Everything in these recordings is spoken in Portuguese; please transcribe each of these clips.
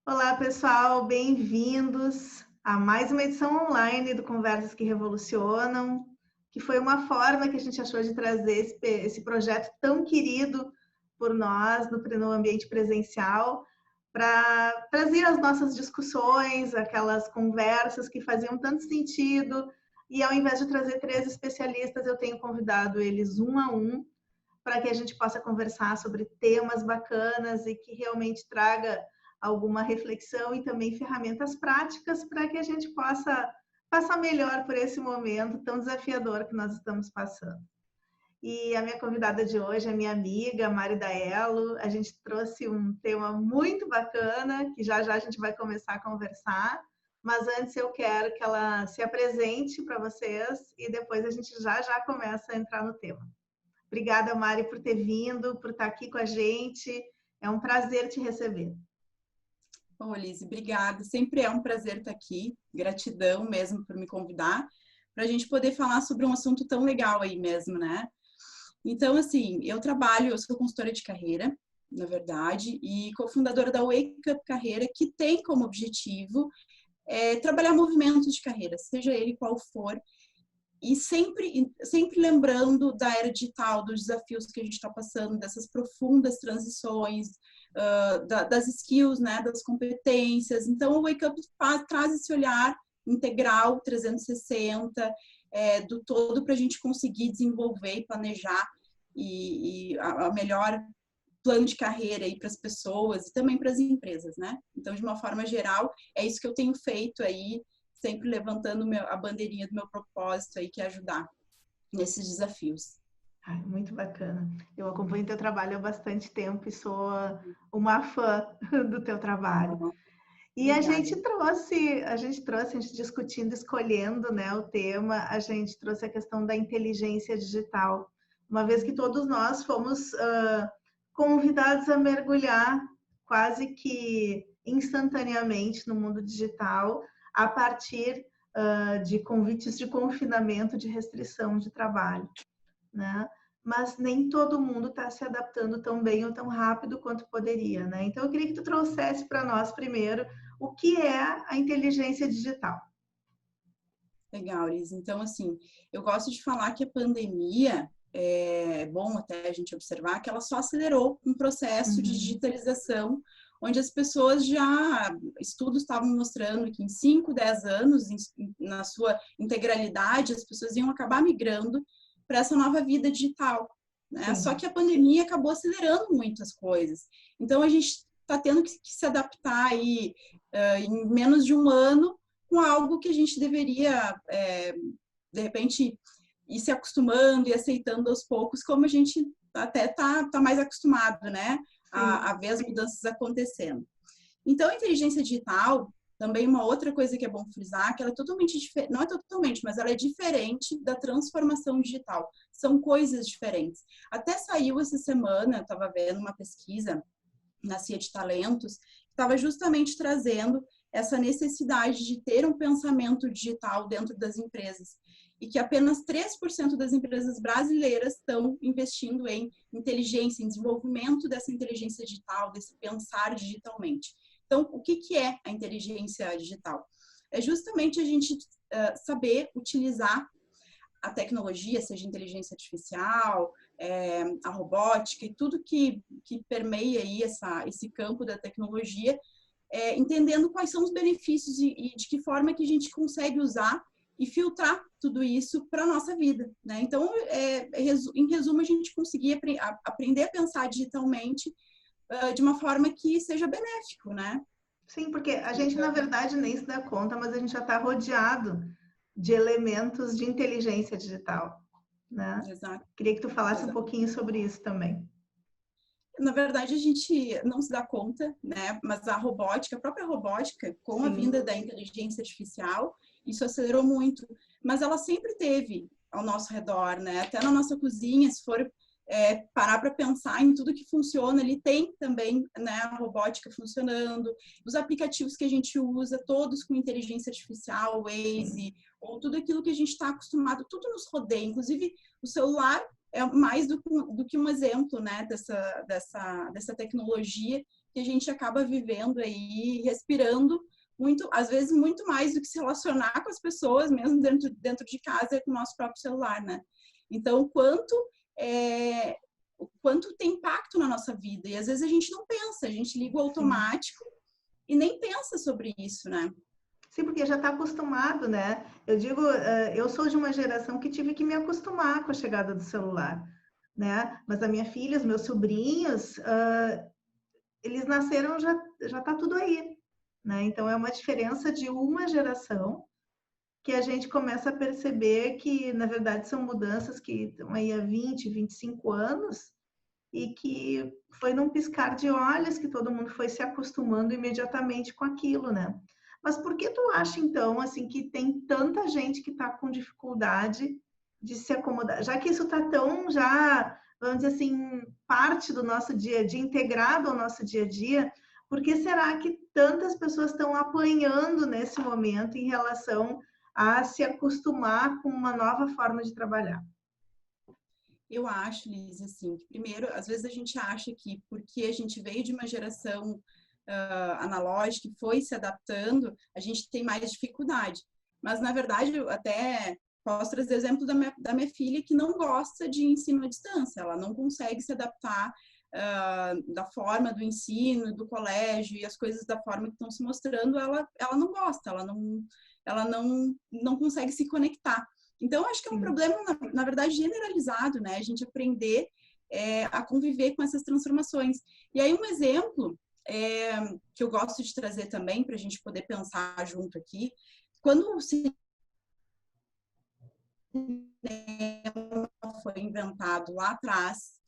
Olá, pessoal, bem-vindos a mais uma edição online do Conversas que Revolucionam, que foi uma forma que a gente achou de trazer esse projeto tão querido por nós no ambiente presencial, para trazer as nossas discussões, aquelas conversas que faziam tanto sentido. E ao invés de trazer três especialistas, eu tenho convidado eles um a um para que a gente possa conversar sobre temas bacanas e que realmente traga alguma reflexão e também ferramentas práticas para que a gente possa passar melhor por esse momento tão desafiador que nós estamos passando. E a minha convidada de hoje é minha amiga Mari Daello. A gente trouxe um tema muito bacana, que já já a gente vai começar a conversar, mas antes eu quero que ela se apresente para vocês e depois a gente já já começa a entrar no tema. Obrigada, Mari, por ter vindo, por estar aqui com a gente. É um prazer te receber. Ô, Lise, obrigada. Sempre é um prazer estar aqui. Gratidão mesmo por me convidar, para a gente poder falar sobre um assunto tão legal aí mesmo, né? Então, assim, eu sou consultora de carreira, na verdade, e cofundadora da Wake Up Carreira, que tem como objetivo trabalhar movimentos de carreira, seja ele qual for, e sempre lembrando da era digital, dos desafios que a gente está passando, dessas profundas transições, das skills, né, das competências. Então, o Wake Up traz esse olhar integral, 360, do todo, para a gente conseguir desenvolver e planejar e a melhor plano de carreira aí para as pessoas e também para as empresas, né? Então, de uma forma geral, é isso que eu tenho feito aí, sempre levantando a bandeirinha do meu propósito aí, que é ajudar nesses desafios. Ai, muito bacana. Eu acompanho teu trabalho há bastante tempo e sou uma fã do teu trabalho. E Obrigada. a gente discutindo, escolhendo, né, o tema, a gente trouxe a questão da inteligência digital. Uma vez que todos nós fomos convidados a mergulhar quase que instantaneamente no mundo digital, a partir de convites de confinamento, de restrição de trabalho, né? Mas nem todo mundo está se adaptando tão bem ou tão rápido quanto poderia, né? Então eu queria que tu trouxesse para nós primeiro o que é a inteligência digital. Legal, Liz. Então, assim, eu gosto de falar que a pandemia, é bom até a gente observar que ela só acelerou um processo de Uhum. digitalização, onde as pessoas estudos estavam mostrando que em 5, 10 anos, na sua integralidade, as pessoas iam acabar migrando para essa nova vida digital, né? Só Sim. que a pandemia acabou acelerando muitas coisas. Então, a gente está tendo que se adaptar aí em menos de um ano com algo que a gente deveria, de repente, ir se acostumando e aceitando aos poucos, como a gente até tá mais acostumado, né? A ver as mudanças acontecendo. Então, a inteligência digital, também uma outra coisa que é bom frisar, que ela é totalmente diferente, não é totalmente, mas ela é diferente da transformação digital. São coisas diferentes. Até saiu essa semana, eu estava vendo uma pesquisa na CIA de Talentos, que estava justamente trazendo essa necessidade de ter um pensamento digital dentro das empresas e que apenas 3% das empresas brasileiras estão investindo em inteligência, em desenvolvimento dessa inteligência digital, desse pensar digitalmente. Então, o que é a inteligência digital? É justamente a gente saber utilizar a tecnologia, seja inteligência artificial, a robótica e tudo que permeia aí esse campo da tecnologia, entendendo quais são os benefícios e de que forma que a gente consegue usar e filtrar tudo isso para a nossa vida, né? Então, em resumo, a gente conseguir aprender a pensar digitalmente de uma forma que seja benéfico, né? Sim, porque a gente, na verdade, nem se dá conta, mas a gente já está rodeado de elementos de inteligência digital, né? Exato. Queria que tu falasse um Exato. pouquinho sobre isso também. Na verdade, a gente não se dá conta, né? Mas a robótica, a própria robótica, com a Sim. vinda da inteligência artificial, isso acelerou muito. Mas ela sempre teve ao nosso redor, né? Até na nossa cozinha, se for parar para pensar em tudo que funciona, ele tem também, né, a robótica funcionando, os aplicativos que a gente usa, todos com inteligência artificial, Waze, Sim. ou tudo aquilo que a gente está acostumado, tudo nos rodeia, inclusive o celular é mais do que um exemplo, né, dessa tecnologia que a gente acaba vivendo aí, respirando muito, às vezes muito mais do que se relacionar com as pessoas, mesmo dentro de casa, com o nosso próprio celular, né? Então, o quanto tem impacto na nossa vida. E às vezes a gente não pensa, a gente liga o automático e nem pensa sobre isso, né? Sim, porque já está acostumado, né? Eu digo, eu sou de uma geração que tive que me acostumar com a chegada do celular, né? Mas a minha filha, os meus sobrinhos, eles nasceram, já tá tudo aí, né? Então é uma diferença de uma geração que a gente começa a perceber que, na verdade, são mudanças que estão aí há 20, 25 anos e que foi num piscar de olhos que todo mundo foi se acostumando imediatamente com aquilo, né? Mas por que tu acha, então, assim, que tem tanta gente que está com dificuldade de se acomodar? Já que isso está tão já, vamos dizer assim, parte do nosso dia a dia, integrado ao nosso dia a dia, por que será que tantas pessoas estão apanhando nesse momento em relação a se acostumar com uma nova forma de trabalhar? Eu acho, Liz, assim, que primeiro, às vezes a gente acha que porque a gente veio de uma geração analógica e foi se adaptando, a gente tem mais dificuldade. Mas, na verdade, eu até posso trazer exemplo da minha filha que não gosta de ensino à distância, ela não consegue se adaptar da forma do ensino, do colégio e as coisas da forma que estão se mostrando, ela não gosta, ela não consegue se conectar. Então, acho que é um problema, na verdade, generalizado, né? A gente aprender a conviver com essas transformações. E aí, um exemplo que eu gosto de trazer também, para a gente poder pensar junto aqui, quando o cinema foi inventado lá atrás,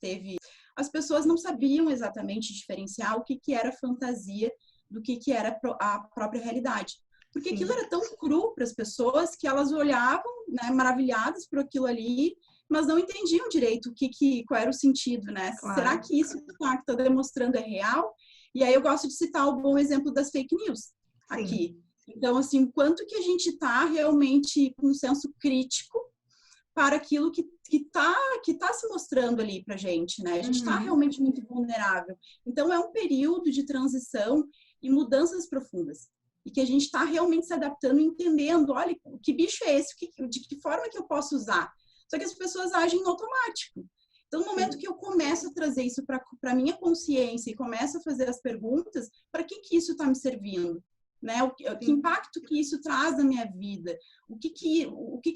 as pessoas não sabiam exatamente diferenciar o que era fantasia do que era a própria realidade. Porque aquilo era tão cru para as pessoas que elas olhavam, né, maravilhadas por aquilo ali, mas não entendiam direito qual era o sentido, né? Claro. Será que isso que está demonstrando é real? E aí eu gosto de citar o bom exemplo das fake news aqui. Então, assim, quanto que a gente está realmente com um senso crítico para aquilo que tá se mostrando ali para a gente, né? A gente está realmente muito vulnerável. Então, é um período de transição e mudanças profundas. E que a gente está realmente se adaptando, entendendo, olha, que bicho é esse? De que forma que eu posso usar? Só que as pessoas agem no automático. Então, no momento que eu começo a trazer isso para a minha consciência e começo a fazer as perguntas, para que isso está me servindo? Né? Que impacto que isso traz na minha vida? O que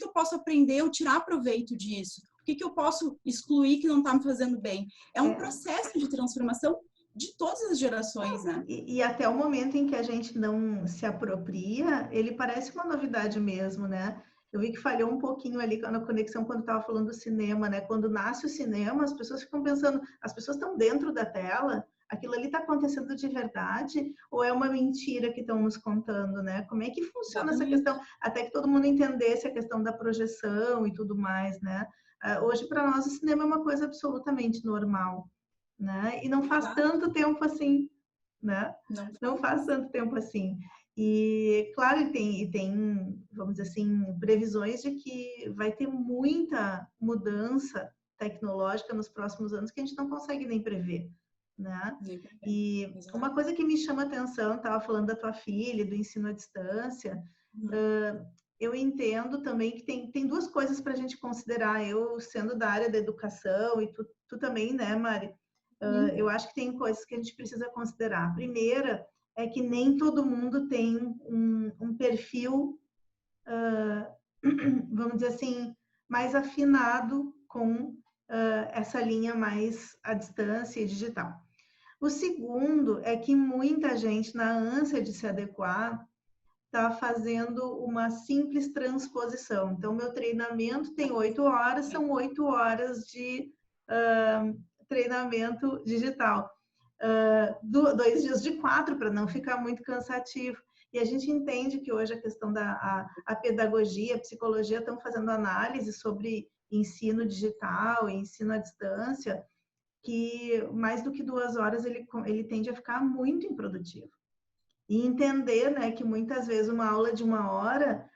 eu posso aprender ou tirar proveito disso? O que eu posso excluir que não está me fazendo bem? É um processo de transformação de todas as gerações, né? E até o momento em que a gente não se apropria, ele parece uma novidade mesmo, né? Eu vi que falhou um pouquinho ali na conexão quando estava falando do cinema, né? Quando nasce o cinema, as pessoas ficam pensando, as pessoas estão dentro da tela, aquilo ali está acontecendo de verdade ou é uma mentira que estão nos contando, né? Como é que funciona essa questão? Até que todo mundo entendesse a questão da projeção e tudo mais, né? Hoje, para nós, o cinema é uma coisa absolutamente normal, né? E não faz tanto tempo assim, né? Não faz tanto tempo assim. E, claro, tem, vamos dizer assim, previsões de que vai ter muita mudança tecnológica nos próximos anos que a gente não consegue nem prever, né? E uma coisa que me chama a atenção, estava falando da tua filha, do ensino à distância, eu entendo também que tem duas coisas para a gente considerar, eu sendo da área da educação e tu também, né, Mari? Eu acho que tem coisas que a gente precisa considerar. A primeira é que nem todo mundo tem um perfil, vamos dizer assim, mais afinado com essa linha mais à distância e digital. O segundo é que muita gente, na ânsia de se adequar, está fazendo uma simples transposição. Então, meu treinamento tem 8 horas, são 8 horas de treinamento digital. 2 dias de 4, para não ficar muito cansativo. E a gente entende que hoje a questão da pedagogia, a psicologia estão fazendo análise sobre ensino digital e ensino à distância, que mais do que 2 horas ele tende a ficar muito improdutivo. E entender, né, que muitas vezes uma aula de 1 hora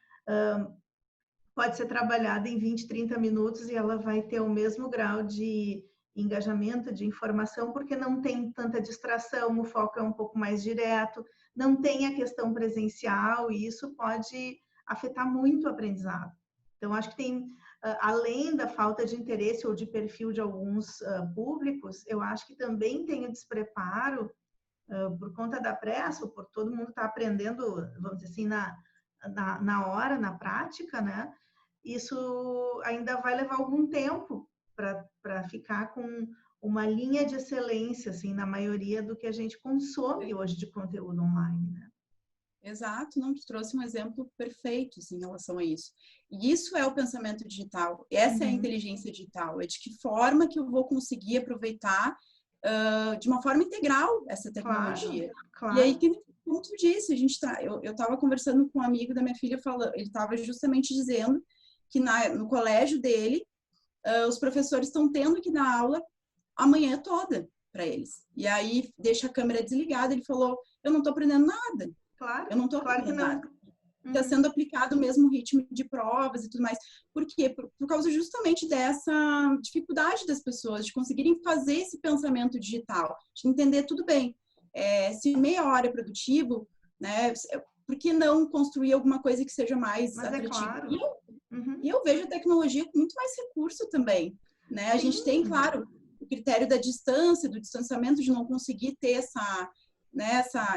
pode ser trabalhada em 20, 30 minutos e ela vai ter o mesmo grau de engajamento, de informação, porque não tem tanta distração, o foco é um pouco mais direto, não tem a questão presencial e isso pode afetar muito o aprendizado. Então, acho que tem, além da falta de interesse ou de perfil de alguns públicos, eu acho que também tem o despreparo por conta da pressa, ou por todo mundo estar aprendendo, vamos dizer assim, na hora, na prática, né? Isso ainda vai levar algum tempo para ficar com uma linha de excelência, assim, na maioria do que a gente consome hoje de conteúdo online, né? Exato, não, tu trouxe um exemplo perfeito assim, em relação a isso. E isso é o pensamento digital, essa é a inteligência digital, é de que forma que eu vou conseguir aproveitar de uma forma integral essa tecnologia. Claro. E aí, como tu disse, eu estava conversando com um amigo da minha filha, ele estava justamente dizendo que no colégio dele, os professores estão tendo que dar aula a manhã toda para eles. E aí, deixa a câmera desligada, ele falou, eu não estou aprendendo nada. Claro, eu não estou claro aprendendo nada. Está Uhum. sendo aplicado o mesmo ritmo de provas e tudo mais. Por quê? Por causa justamente dessa dificuldade das pessoas de conseguirem fazer esse pensamento digital, de entender tudo bem. Se meia hora é produtivo, né? Por que não construir alguma coisa que seja mais atrativa? Claro. E eu vejo a tecnologia com muito mais recurso também, né? A gente tem, claro, o critério da distância, do distanciamento, de não conseguir ter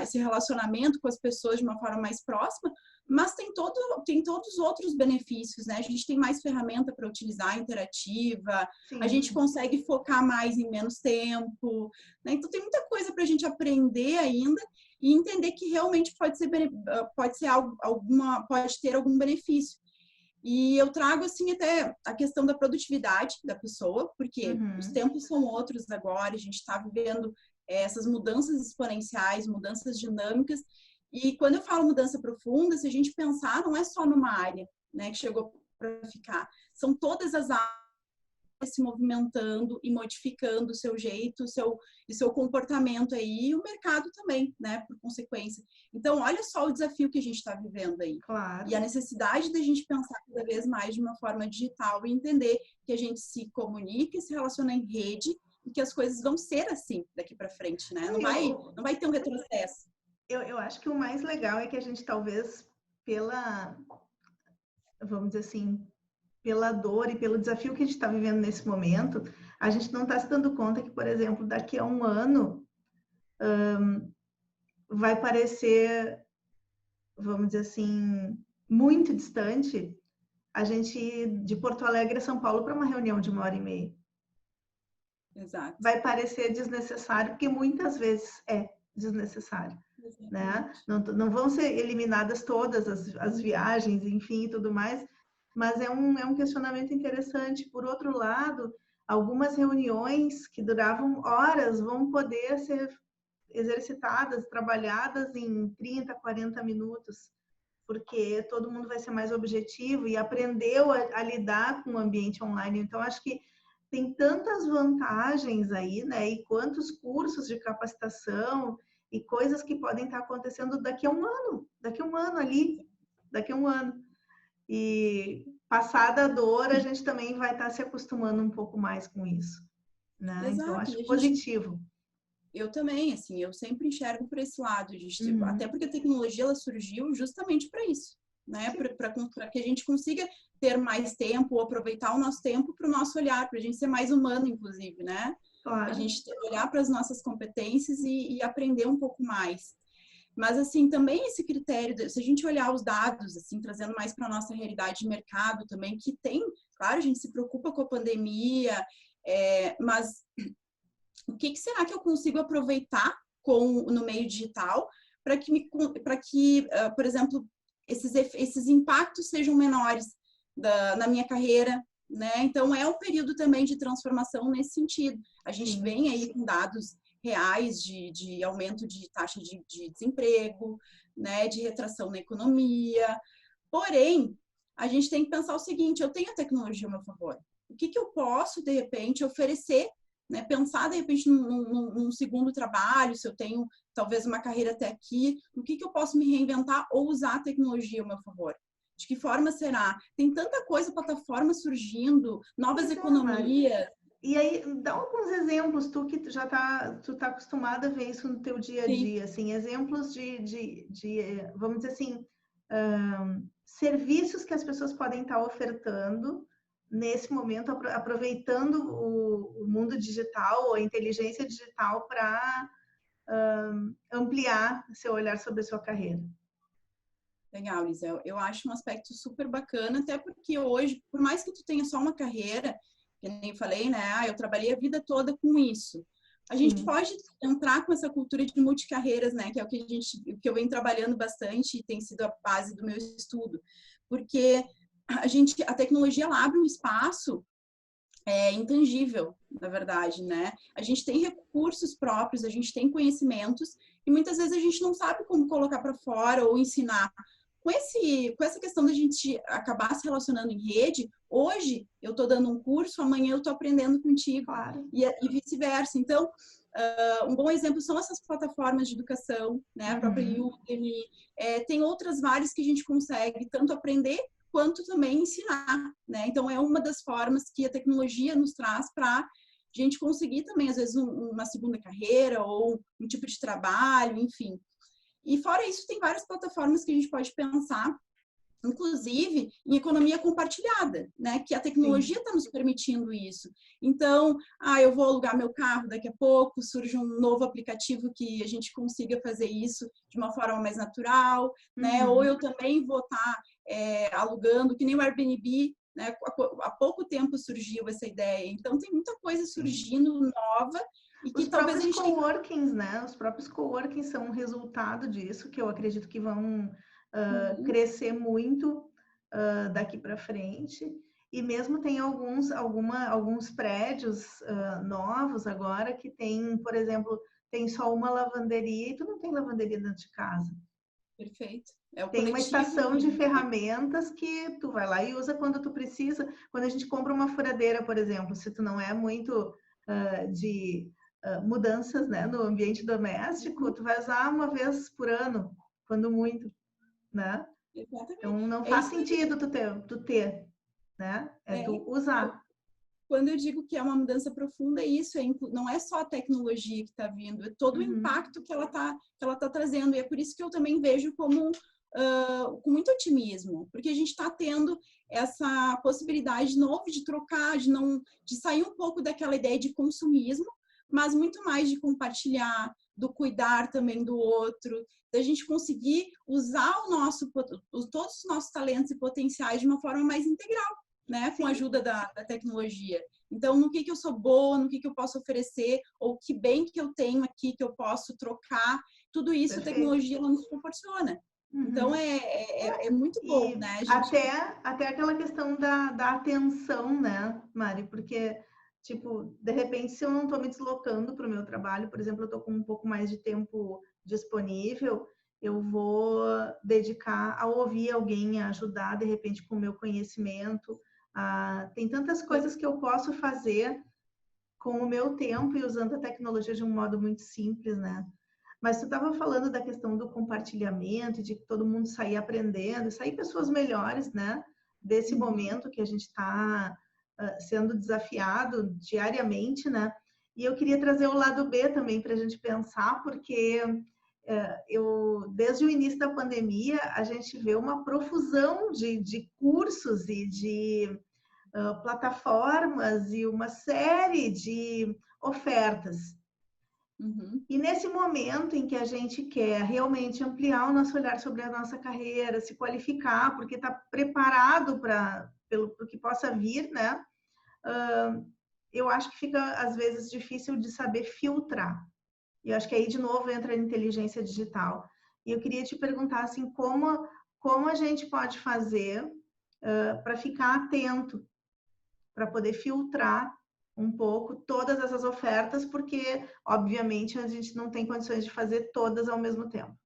esse relacionamento com as pessoas de uma forma mais próxima, mas tem todos os outros benefícios, né? A gente tem mais ferramenta para utilizar, interativa, Sim. A gente consegue focar mais em menos tempo, né? Então tem muita coisa para a gente aprender ainda e entender que realmente pode ter algum benefício. E eu trago, assim, até a questão da produtividade da pessoa, porque os tempos são outros agora, a gente está vivendo essas mudanças exponenciais, mudanças dinâmicas, e quando eu falo mudança profunda, se a gente pensar, não é só numa área, né, que chegou para ficar, são todas as áreas se movimentando e modificando o seu jeito, o seu comportamento aí, e o mercado também, né, por consequência. Então, olha só o desafio que a gente está vivendo aí. Claro. E a necessidade da gente pensar cada vez mais de uma forma digital e entender que a gente se comunica e se relaciona em rede e que as coisas vão ser assim daqui para frente, né? Não vai ter um retrocesso. Eu acho que o mais legal é que a gente talvez vamos dizer assim, pela dor e pelo desafio que a gente está vivendo nesse momento, a gente não está se dando conta que, por exemplo, daqui a um ano vai parecer, vamos dizer assim, muito distante a gente ir de Porto Alegre a São Paulo para uma reunião de 1h30. Exato. Vai parecer desnecessário, porque muitas vezes é desnecessário. Né? Não vão ser eliminadas todas as viagens, enfim, e tudo mais, mas é um questionamento interessante. Por outro lado, algumas reuniões que duravam horas vão poder ser exercitadas, trabalhadas em 30, 40 minutos, porque todo mundo vai ser mais objetivo e aprendeu a lidar com o ambiente online. Então, acho que tem tantas vantagens aí, né? E quantos cursos de capacitação e coisas que podem estar acontecendo daqui a um ano ali, daqui a um ano. E passada a dor, a gente também vai estar se acostumando um pouco mais com isso, né? Exato. Então, acho positivo. Eu também, assim, eu sempre enxergo por esse lado, até porque a tecnologia ela surgiu justamente para isso, né? Para que a gente consiga ter mais tempo, aproveitar o nosso tempo para o nosso olhar, para a gente ser mais humano, inclusive, né? Claro. A gente olhar para as nossas competências e aprender um pouco mais. Mas, assim, também esse critério, se a gente olhar os dados, assim, trazendo mais para a nossa realidade de mercado também, que tem, claro, a gente se preocupa com a pandemia, mas o que será que eu consigo aproveitar no meio digital para que, por exemplo, esses impactos sejam menores na minha carreira, né? Então, é um período também de transformação nesse sentido. A gente vem aí com dados reais de aumento de taxa de desemprego, né? De retração na economia. Porém, a gente tem que pensar o seguinte, eu tenho a tecnologia a meu favor. O que eu posso, de repente, oferecer, né? Pensar, de repente, num segundo trabalho, se eu tenho, talvez, uma carreira até aqui, o que eu posso me reinventar ou usar a tecnologia a meu favor? De que forma será? Tem tanta coisa, plataforma surgindo, novas economias. E aí, dá alguns exemplos, tu que já tá acostumada a ver isso no teu dia a Sim. dia, assim, exemplos vamos dizer assim, serviços que as pessoas podem estar ofertando nesse momento, aproveitando o mundo digital, ou a inteligência digital para ampliar seu olhar sobre a sua carreira. Legal, Lisel. Eu acho um aspecto super bacana, até porque hoje, por mais que tu tenha só uma carreira, que nem eu falei, né? Ah, eu trabalhei a vida toda com isso. A gente pode entrar com essa cultura de multicarreiras, né? Que é o que eu venho trabalhando bastante e tem sido a base do meu estudo. Porque a tecnologia ela abre um espaço intangível, na verdade, né? A gente tem recursos próprios, a gente tem conhecimentos e muitas vezes a gente não sabe como colocar para fora ou ensinar. Com essa questão da gente acabar se relacionando em rede, hoje eu estou dando um curso, amanhã eu estou aprendendo contigo, Claro. e vice-versa. Então, um bom exemplo são essas plataformas de educação, né? A própria Udemy, tem outras várias que a gente consegue tanto aprender quanto também ensinar, né? Então, é uma das formas que a tecnologia nos traz para a gente conseguir também, às vezes, uma segunda carreira ou um tipo de trabalho, enfim. E fora isso, tem várias plataformas que a gente pode pensar, inclusive em economia compartilhada, né? Que a tecnologia está nos permitindo isso. Então, eu vou alugar meu carro daqui a pouco, surge um novo aplicativo que a gente consiga fazer isso de uma forma mais natural, né? Ou eu também vou estar alugando, que nem o Airbnb, né? Há pouco tempo surgiu essa ideia. Então, tem muita coisa surgindo nova e que Os talvez a próprios gente tenha... coworkings, né? Os próprios coworkings são um resultado disso, que eu acredito que vão crescer muito daqui para frente. E mesmo tem alguns prédios novos agora que tem, por exemplo, tem só uma lavanderia e tu não tem lavanderia dentro de casa. Perfeito. É o Tem uma coletivo. estação de ferramentas que tu vai lá e usa quando tu precisa. Quando a gente compra uma furadeira, por exemplo, se tu não é muito de mudanças, né, no ambiente doméstico, tu vai usar uma vez por ano, quando muito, né? Exatamente. Então não É faz isso aí. sentido tu ter, né? É tu usar. Quando eu digo que é uma mudança profunda, é isso, não é só a tecnologia que está vindo, é todo o impacto que ela tá trazendo. E é por isso que eu também vejo como com muito otimismo, porque a gente está tendo essa possibilidade de novo de trocar, de sair um pouco daquela ideia de consumismo, mas muito mais de compartilhar, do cuidar também do outro, da gente conseguir usar todos os nossos talentos e potenciais de uma forma mais integral, né? Com a ajuda da tecnologia. Então, no que eu sou boa, no que eu posso oferecer, ou que bem que eu tenho aqui que eu posso trocar, tudo isso Perfeito. A tecnologia ela nos proporciona. Então, é muito bom, E né? até aquela questão da atenção, né, Mari? Porque, tipo, de repente, se eu não estou me deslocando para o meu trabalho, por exemplo, eu estou com um pouco mais de tempo disponível, eu vou dedicar a ouvir alguém, a ajudar, de repente, com o meu conhecimento. Tem tantas coisas que eu posso fazer com o meu tempo e usando a tecnologia de um modo muito simples, né? Mas tu estava falando da questão do compartilhamento, de que todo mundo sair aprendendo, sair pessoas melhores, né? Desse momento que a gente está sendo desafiado diariamente, né? E eu queria trazer o lado B também para a gente pensar, porque desde o início da pandemia, a gente vê uma profusão de cursos e de plataformas e uma série de ofertas. E nesse momento em que a gente quer realmente ampliar o nosso olhar sobre a nossa carreira, se qualificar, porque está preparado pelo que possa vir, né? Eu acho que fica, às vezes, difícil de saber filtrar. E eu acho que aí, de novo, entra a inteligência digital. E eu queria te perguntar, assim, como a gente pode fazer para ficar atento, para poder filtrar um pouco todas essas ofertas, porque, obviamente, a gente não tem condições de fazer todas ao mesmo tempo.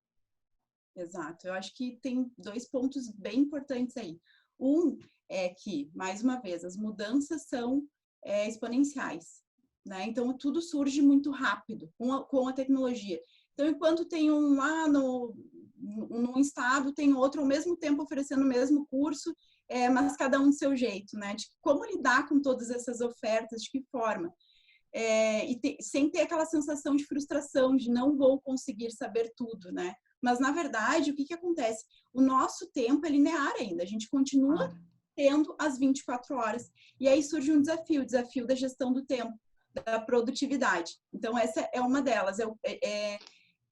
Exato. Eu acho que tem 2 pontos bem importantes aí. Um é que, mais uma vez, as mudanças são exponenciais, né? Então, tudo surge muito rápido com a tecnologia. Então, enquanto tem num estado, tem outro ao mesmo tempo oferecendo o mesmo curso, mas cada um do seu jeito, né? De como lidar com todas essas ofertas, de que forma. Sem ter aquela sensação de frustração, de não vou conseguir saber tudo, né? Mas, na verdade, o que acontece? O nosso tempo é linear ainda, a gente continua tendo as 24 horas. E aí surge um desafio, o desafio da gestão do tempo, da produtividade. Então, essa é uma delas, é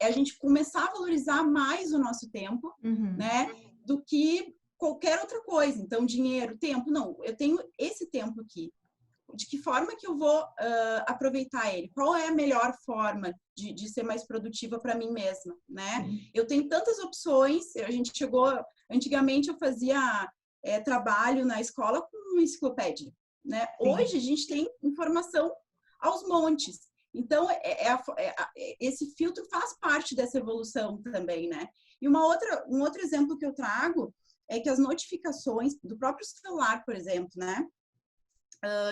a gente começar a valorizar mais o nosso tempo, né? Do que qualquer outra coisa. Então, dinheiro, tempo, não, eu tenho esse tempo aqui. De que forma que eu vou aproveitar ele? Qual é a melhor forma de ser mais produtiva para mim mesma, né? Eu tenho tantas opções, a gente antigamente eu fazia trabalho na escola com uma enciclopédia, né? Hoje a gente tem informação aos montes. Então, esse filtro faz parte dessa evolução também, né? E um outro exemplo que eu trago é que as notificações do próprio celular, por exemplo, né?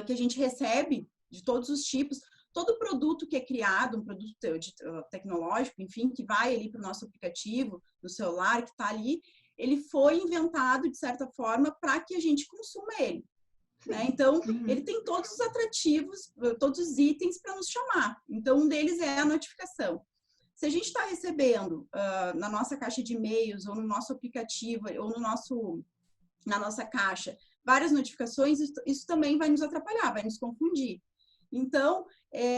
Que a gente recebe de todos os tipos, todo produto que é criado, um produto tecnológico, enfim, que vai ali para o nosso aplicativo, no celular, que está ali, ele foi inventado, de certa forma, para que a gente consuma ele. Né? Então, ele tem todos os atrativos, todos os itens para nos chamar. Então, um deles é a notificação. Se a gente está recebendo na nossa caixa de e-mails, ou no nosso aplicativo, ou na nossa caixa, várias notificações, isso também vai nos atrapalhar, vai nos confundir. Então,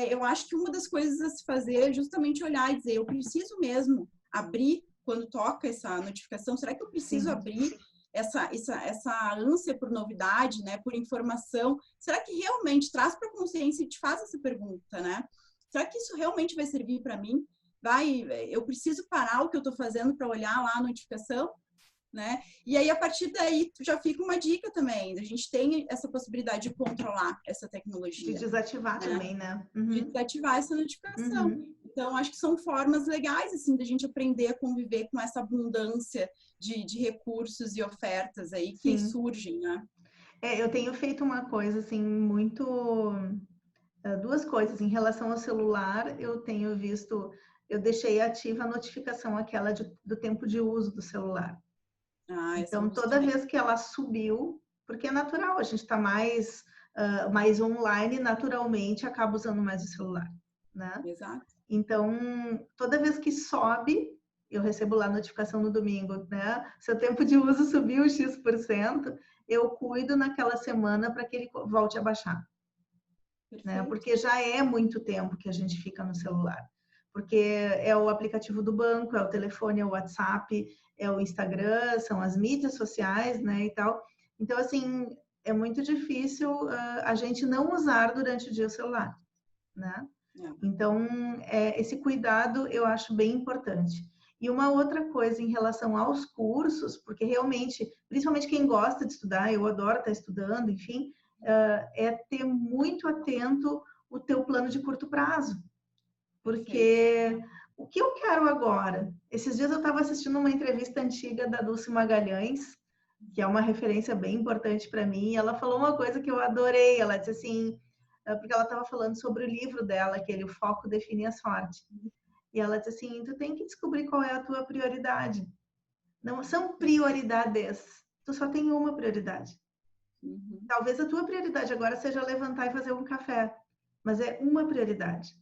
eu acho que uma das coisas a se fazer é justamente olhar e dizer, eu preciso mesmo abrir quando toca essa notificação, será que eu preciso abrir essa ânsia por novidade, né, por informação? Será que realmente traz para a consciência e te faz essa pergunta, né? Será que isso realmente vai servir para mim? Eu preciso parar o que eu estou fazendo para olhar lá a notificação? Né? E aí, a partir daí, já fica uma dica também. A gente tem essa possibilidade de controlar essa tecnologia. De desativar também, né? De desativar essa notificação. Então, acho que são formas legais, assim, da gente aprender a conviver com essa abundância de recursos e ofertas aí que surgem, né? Eu tenho feito uma coisa, assim, muito... duas coisas. Em relação ao celular, eu tenho visto... Eu deixei ativa a notificação aquela do tempo de uso do celular. Então, toda vez que ela subiu, porque é natural, a gente está mais online, naturalmente acaba usando mais o celular, né? Exato. Então, toda vez que sobe, eu recebo lá a notificação no domingo, né? Seu tempo de uso subiu X%, eu cuido naquela semana para que ele volte a baixar. Né? Porque já é muito tempo que a gente fica no celular. Porque é o aplicativo do banco, é o telefone, é o WhatsApp, é o Instagram, são as mídias sociais, né, e tal. Então, assim, é muito difícil a gente não usar durante o dia o celular, né? Então, esse cuidado eu acho bem importante. E uma outra coisa em relação aos cursos, porque realmente, principalmente quem gosta de estudar, eu adoro estar estudando, enfim, é ter muito atento o teu plano de curto prazo. Porque o que eu quero agora? Esses dias eu estava assistindo uma entrevista antiga da Dulce Magalhães, que é uma referência bem importante para mim, e ela falou uma coisa que eu adorei. Ela disse assim, porque ela estava falando sobre o livro dela, aquele O Foco Define a Sorte. E ela disse assim, tu tem que descobrir qual é a tua prioridade. Não são prioridades, tu só tem uma prioridade. Talvez a tua prioridade agora seja levantar e fazer um café, mas é uma prioridade.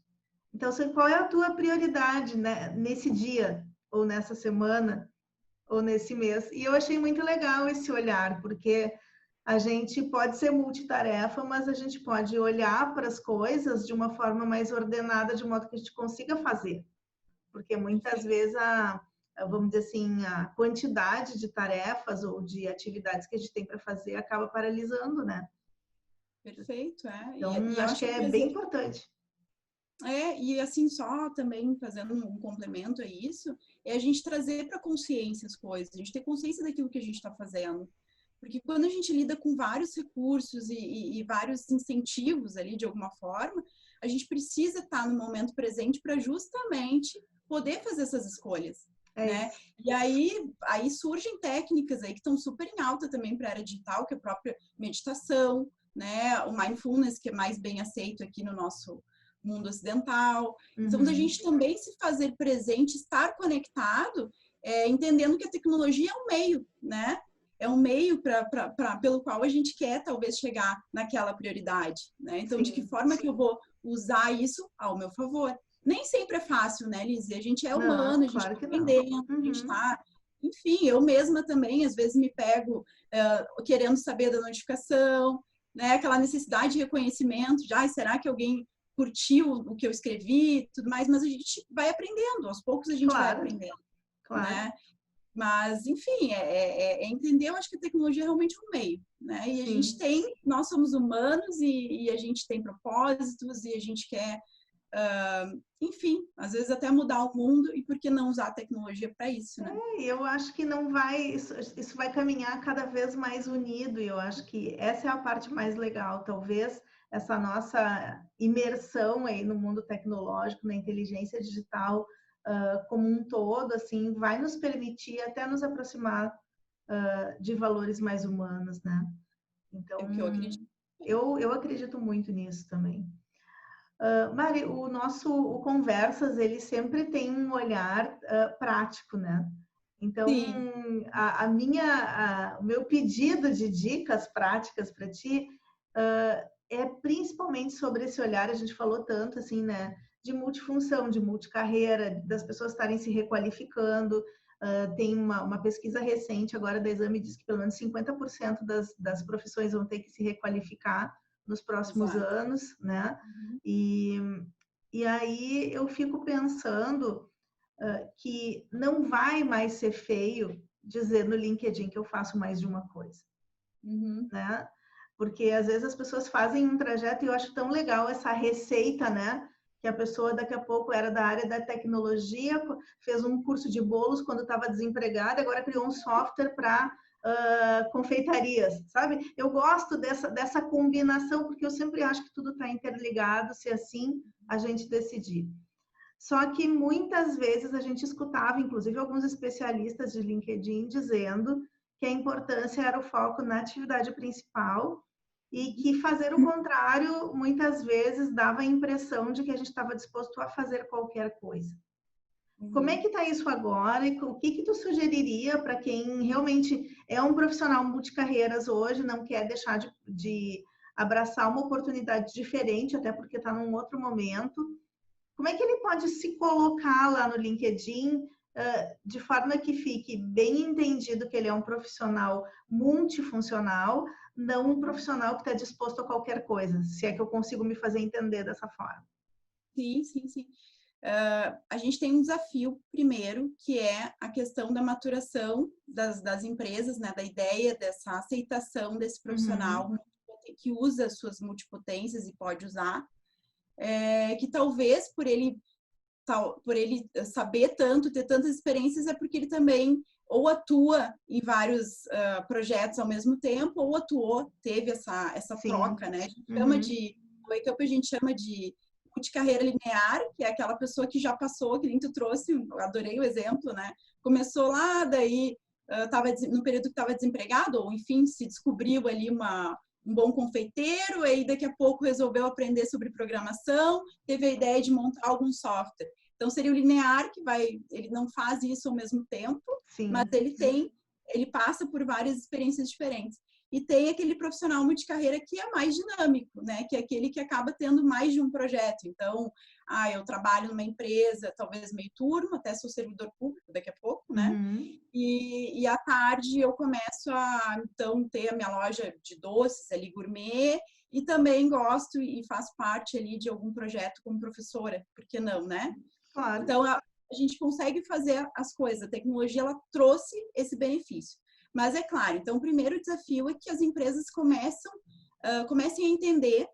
Então, qual é a tua prioridade, né, nesse dia, ou nessa semana, ou nesse mês? E eu achei muito legal esse olhar, porque a gente pode ser multitarefa, mas a gente pode olhar para as coisas de uma forma mais ordenada, de modo que a gente consiga fazer. Porque muitas vezes vamos dizer assim, a quantidade de tarefas ou de atividades que a gente tem para fazer acaba paralisando, né? Perfeito, Então, e acho que é bem importante. E assim, só também fazendo um complemento a isso, é a gente trazer para consciência as coisas, a gente ter consciência daquilo que a gente está fazendo. Porque quando a gente lida com vários recursos e vários incentivos ali, de alguma forma, a gente precisa estar no momento presente para justamente poder fazer essas escolhas. Né? E aí surgem técnicas aí que estão super em alta também para a área digital, que é a própria meditação, né? O mindfulness, que é mais bem aceito aqui no nosso mundo ocidental. Então, da gente também se fazer presente, estar conectado, entendendo que a tecnologia é um meio, né? é um meio pelo qual a gente quer, talvez, chegar naquela prioridade, né? Então, de que forma que eu vou usar isso ao meu favor? Nem sempre é fácil, né, Lizy? A gente é humano, Não, a gente claro está que não. aprendendo, a gente está... Enfim, eu mesma também, às vezes, me pego querendo saber da notificação, né? Aquela necessidade de reconhecimento, de, será que alguém curtiu o que eu escrevi e tudo mais, mas a gente vai aprendendo, aos poucos a gente vai Claro, aprendendo, claro. né? Mas, enfim, é entender, eu acho que a tecnologia é realmente um meio, né? E a gente nós somos humanos e a gente tem propósitos e a gente quer, enfim, às vezes até mudar o mundo, e por que não usar a tecnologia para isso, né? Eu acho que não vai, isso vai caminhar cada vez mais unido, e eu acho que essa é a parte mais legal, talvez essa nossa imersão aí no mundo tecnológico, na inteligência digital, como um todo, assim, vai nos permitir até nos aproximar de valores mais humanos, né? Então, É o que eu acredito. Eu acredito muito nisso também. Mari, o Conversas, ele sempre tem um olhar prático, né? Então, o meu pedido de dicas práticas para ti é principalmente sobre esse olhar, a gente falou tanto, assim, né? De multifunção, de multicarreira, das pessoas estarem se requalificando. Tem uma pesquisa recente agora da Exame, diz que pelo menos 50% das profissões vão ter que se requalificar nos próximos anos, né? E aí eu fico pensando que não vai mais ser feio dizer no LinkedIn que eu faço mais de uma coisa, né? Porque às vezes as pessoas fazem um trajeto e eu acho tão legal essa receita, né? Que a pessoa daqui a pouco era da área da tecnologia, fez um curso de bolos quando estava desempregada, agora criou um software para confeitarias, sabe? Eu gosto dessa combinação, porque eu sempre acho que tudo está interligado, se assim a gente decidir. Só que muitas vezes a gente escutava, inclusive alguns especialistas de LinkedIn, dizendo que a importância era o foco na atividade principal e que fazer o contrário muitas vezes dava a impressão de que a gente estava disposto a fazer qualquer coisa. Como é que está isso agora e o que tu sugeriria para quem realmente é um profissional multicarreiras hoje, não quer deixar de abraçar uma oportunidade diferente, até porque está num outro momento? Como é que ele pode se colocar lá no LinkedIn de forma que fique bem entendido que ele é um profissional multifuncional, não um profissional que está disposto a qualquer coisa, se é que eu consigo me fazer entender dessa forma? Sim. A gente tem um desafio, primeiro, que é a questão da maturação das empresas, né? Da ideia dessa aceitação desse profissional que usa as suas multipotências e pode usar, que talvez por ele saber tanto, ter tantas experiências, é porque ele também ou atua em vários projetos ao mesmo tempo, ou teve essa troca, né? A gente chama de, no Wake Up a gente chama de multicarreira linear, que é aquela pessoa que já passou, que nem tu trouxe, eu adorei o exemplo, né? Começou lá, daí estava no período que estava desempregado, ou enfim, se descobriu ali um bom confeiteiro, aí daqui a pouco resolveu aprender sobre programação, teve a ideia de montar algum software. Então, seria o linear, ele não faz isso ao mesmo tempo, mas ele passa por várias experiências diferentes. E tem aquele profissional multicarreira que é mais dinâmico, né? Que é aquele que acaba tendo mais de um projeto. Então, eu trabalho numa empresa, talvez meio turno, até sou servidor público daqui a pouco, né? E à tarde eu começo a, então, ter a minha loja de doces ali, gourmet, e também gosto e faço parte ali de algum projeto como professora, por que não, né? Claro. Então, a gente consegue fazer as coisas. A tecnologia, ela trouxe esse benefício. Mas é claro, então o primeiro desafio é que as empresas comecem a entender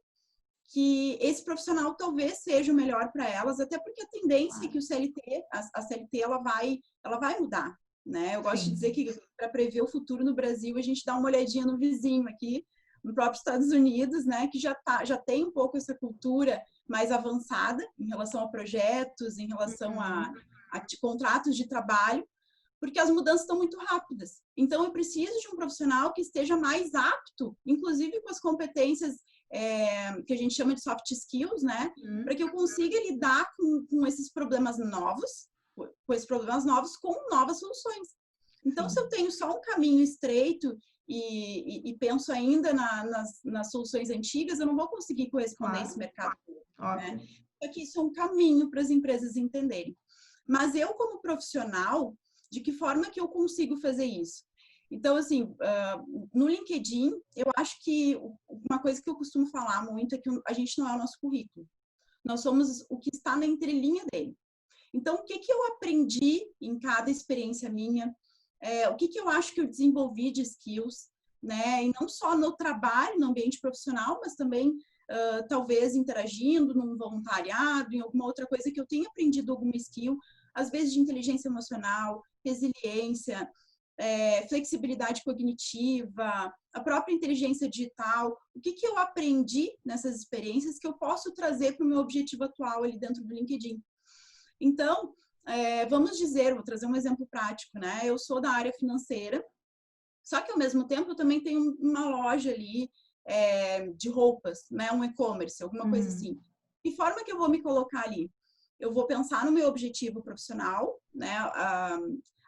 que esse profissional talvez seja o melhor para elas, até porque a tendência é que a CLT ela vai mudar, né? Eu gosto de dizer que para prever o futuro no Brasil, a gente dá uma olhadinha no vizinho aqui, no próprio Estados Unidos, né? Que já tem um pouco essa cultura mais avançada em relação a projetos, em relação a contratos de trabalho, porque as mudanças estão muito rápidas. Então, eu preciso de um profissional que esteja mais apto, inclusive com as competências que a gente chama de soft skills, né? Para que eu consiga lidar com esses problemas novos, com novas soluções. Então, Sim. se eu tenho só um caminho estreito e penso ainda nas soluções antigas, eu não vou conseguir corresponder a esse Claro, mercado, né? óbvio. Só que isso é um caminho para as empresas entenderem. Mas eu, como profissional, de que forma que eu consigo fazer isso? Então, assim, no LinkedIn, eu acho que uma coisa que eu costumo falar muito é que a gente não é o nosso currículo. Nós somos o que está na entrelinha dele. Então, o que eu aprendi em cada experiência minha? O que eu acho que eu desenvolvi de skills, né? E não só no trabalho, no ambiente profissional, mas também talvez interagindo num voluntariado, em alguma outra coisa que eu tenha aprendido alguma skill, às vezes de inteligência emocional, resiliência, flexibilidade cognitiva, a própria inteligência digital. O que eu aprendi nessas experiências que eu posso trazer para o meu objetivo atual ali dentro do LinkedIn? Então, vamos dizer, vou trazer um exemplo prático, né? Eu sou da área financeira, só que ao mesmo tempo eu também tenho uma loja ali de roupas, né? Um e-commerce, alguma coisa assim. De forma que eu vou me colocar ali? Eu vou pensar no meu objetivo profissional, né?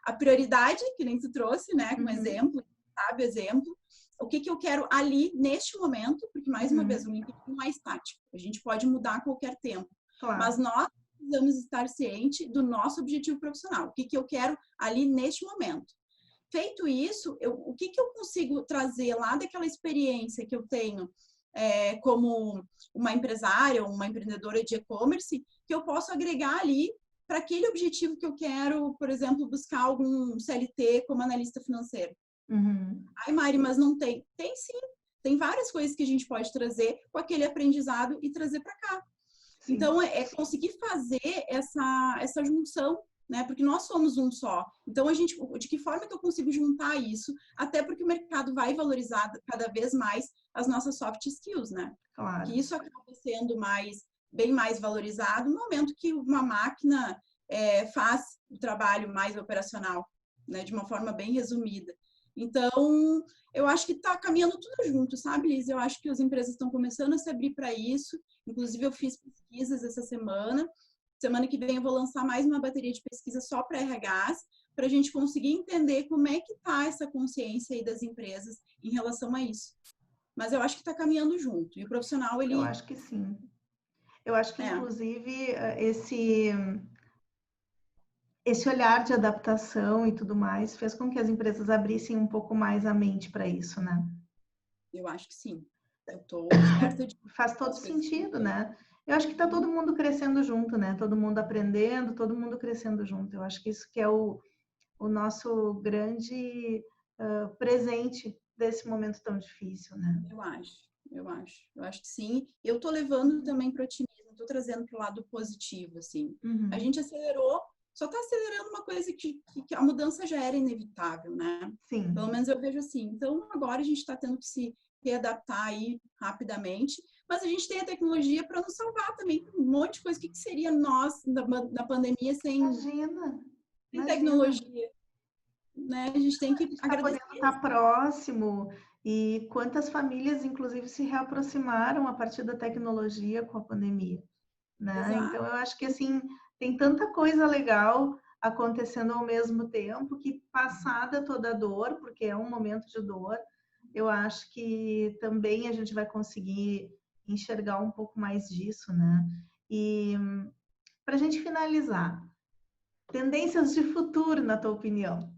A prioridade, que nem tu trouxe, né? Como exemplo, sabe? Exemplo. O que eu quero ali, neste momento, porque, mais uma vez, o LinkedIn não é estático. A gente pode mudar a qualquer tempo. Claro. Mas nós precisamos estar cientes do nosso objetivo profissional. O que eu quero ali neste momento. Feito isso, o que eu consigo trazer lá daquela experiência que eu tenho como uma empresária ou uma empreendedora de e-commerce, que eu posso agregar ali para aquele objetivo que eu quero, por exemplo, buscar algum CLT como analista financeiro. Ai, Mari, mas não tem. Tem sim. Tem várias coisas que a gente pode trazer com aquele aprendizado e trazer para cá. Sim. Então, conseguir fazer essa junção, né? Porque nós somos um só. Então, de que forma que eu consigo juntar isso? Até porque o mercado vai valorizar cada vez mais as nossas soft skills, né? Claro. Que isso acaba sendo bem mais valorizado no momento que uma máquina faz o trabalho mais operacional, né? De uma forma bem resumida. Então, eu acho que está caminhando tudo junto, sabe, Liz? Eu acho que as empresas estão começando a se abrir para isso. Inclusive, eu fiz pesquisas essa semana. Semana que vem eu vou lançar mais uma bateria de pesquisa só para RHs, para a gente conseguir entender como é que está essa consciência aí das empresas em relação a isso. Mas eu acho que está caminhando junto. E o profissional, ele... Eu acho que sim. Eu acho que, inclusive, esse olhar de adaptação e tudo mais fez com que as empresas abrissem um pouco mais a mente para isso, né? Eu acho que sim. Eu tô certa de... Faz todo sentido, né? Eu acho que tá todo mundo crescendo junto, né? Todo mundo aprendendo, todo mundo crescendo junto. Eu acho que isso que é o nosso grande presente desse momento tão difícil, né? Eu acho que sim. Eu tô levando também para o otimismo, tô trazendo para o lado positivo, assim. A gente acelerou, só tá acelerando uma coisa que a mudança já era inevitável, né? Sim. Pelo menos eu vejo assim. Então, agora a gente está tendo que se readaptar aí rapidamente, mas a gente tem a tecnologia para nos salvar também. Um monte de coisa. O que seria nós na pandemia sem tecnologia? Né? A gente tem que agradecer. Podendo estar próximo, e quantas famílias, inclusive, se reaproximaram a partir da tecnologia com a pandemia, né? Exato. Então, eu acho que, assim, tem tanta coisa legal acontecendo ao mesmo tempo que, passada toda a dor, porque é um momento de dor, eu acho que também a gente vai conseguir enxergar um pouco mais disso, né? E, para a gente finalizar, tendências de futuro, na tua opinião?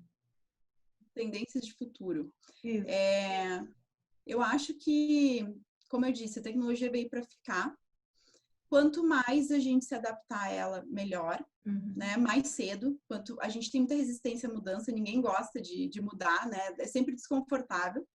Tendências de futuro. Eu acho que, como eu disse, a tecnologia veio para ficar. Quanto mais a gente se adaptar a ela, melhor, né? Mais cedo. A gente tem muita resistência à mudança, ninguém gosta de mudar, né? É sempre desconfortável.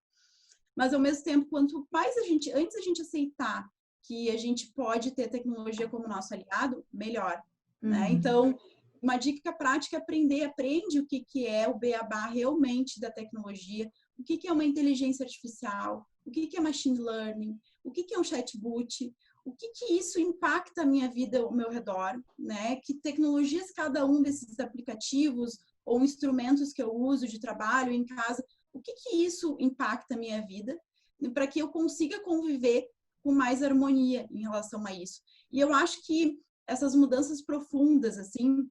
Mas, ao mesmo tempo, quanto mais antes a gente aceitar que a gente pode ter tecnologia como nosso aliado, melhor, né? Então, uma dica prática é aprende o que é o beabá realmente da tecnologia, o que é uma inteligência artificial, o que é machine learning, o que é um chatbot, o que isso impacta a minha vida ao meu redor, né? Que tecnologias cada um desses aplicativos ou instrumentos que eu uso de trabalho em casa, o que isso impacta a minha vida, para que eu consiga conviver com mais harmonia em relação a isso. E eu acho que essas mudanças profundas, assim,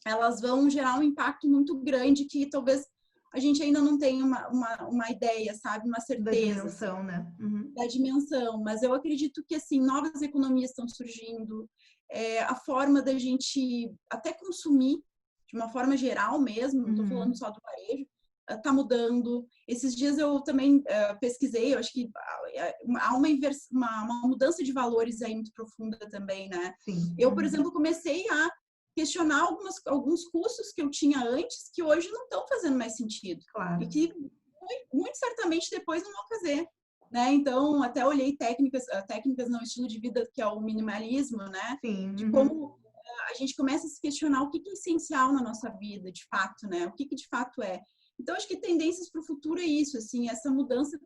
elas vão gerar um impacto muito grande que talvez a gente ainda não tem uma ideia, sabe? Uma Da certeza, assim, dimensão, né? Uhum. da dimensão. Mas eu acredito que, assim, novas economias estão surgindo, a forma da gente até consumir, de uma forma geral mesmo, não estou falando só do varejo, está mudando. Esses dias eu também pesquisei, eu acho que há uma mudança de valores aí muito profunda também, né? Sim. Eu, por exemplo, comecei a questionar alguns custos que eu tinha antes, que hoje não estão fazendo mais sentido. Claro. E que muito certamente depois não vão fazer. Né? Então, até olhei técnicas no estilo de vida, que é o minimalismo, né? Sim. De como a gente começa a se questionar o que é essencial na nossa vida, de fato, né? O que de fato é. Então, acho que tendências para o futuro é isso, assim, essa mudança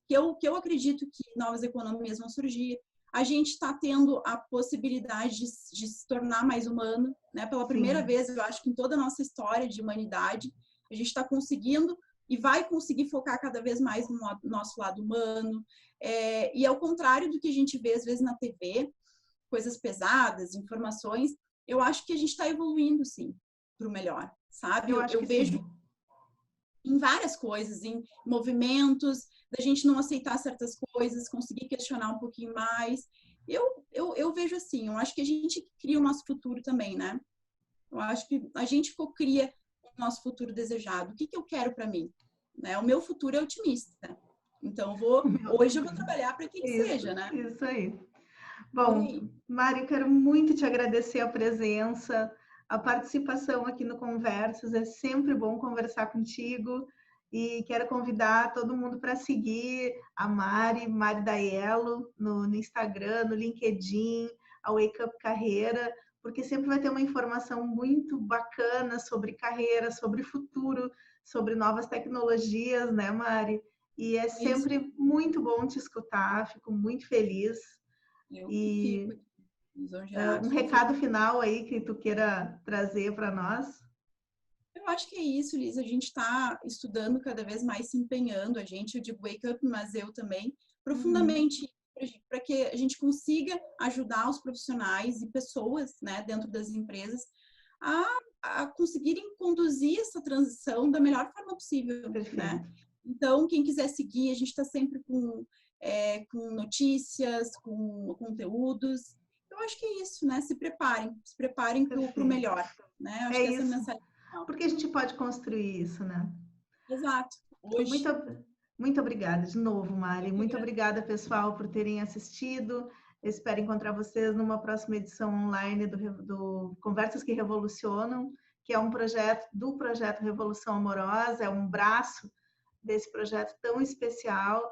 que eu acredito que novas economias vão surgir. A gente está tendo a possibilidade de se tornar mais humano, né? Pela primeira vez, eu acho que em toda a nossa história de humanidade, a gente está conseguindo e vai conseguir focar cada vez mais no nosso lado humano. E ao contrário do que a gente vê, às vezes, na TV, coisas pesadas, informações, eu acho que a gente está evoluindo, sim, para o melhor, sabe? Eu vejo sim. Em várias coisas, em movimentos, da gente não aceitar certas coisas, conseguir questionar um pouquinho mais. Eu vejo assim, eu acho que a gente cria o nosso futuro também, né? Eu acho que a gente cocria o nosso futuro desejado. O que eu quero para mim? Né? O meu futuro é otimista. Então, hoje eu vou trabalhar para que ele seja, né? Isso aí. Bom, Mari, eu quero muito te agradecer a presença, a participação aqui no Conversas. É sempre bom conversar contigo. E quero convidar todo mundo para seguir a Mari Daiello, no Instagram, no LinkedIn, a Wake Up Carreira, porque sempre vai ter uma informação muito bacana sobre carreira, sobre futuro, sobre novas tecnologias, né, Mari? E é sempre muito bom te escutar, fico muito feliz. Eu E fico lisonjeado. um recado final aí que tu queira trazer para nós? Eu acho que é isso, Liz. A gente está estudando cada vez mais, se empenhando. Eu digo wake up, mas eu também, profundamente, para que a gente consiga ajudar os profissionais e pessoas, né, dentro das empresas a conseguirem conduzir essa transição da melhor forma possível, né? Então, quem quiser seguir, a gente está sempre com notícias, com conteúdos. Eu acho que é isso, né? Se preparem para o melhor, né? Acho que essa é a mensagem. Porque a gente pode construir isso, né? Exato. Hoje. Muito obrigada de novo, Mari. Muito obrigada, pessoal, por terem assistido. Eu espero encontrar vocês numa próxima edição online do Conversas que Revolucionam, que é um projeto do Projeto Revolução Amorosa, é um braço desse projeto tão especial.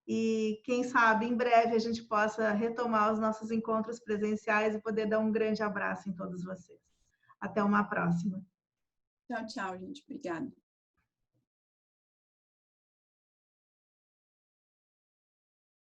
E quem sabe em breve a gente possa retomar os nossos encontros presenciais e poder dar um grande abraço em todos vocês. Até uma próxima. Tchau, tchau, gente. Obrigada.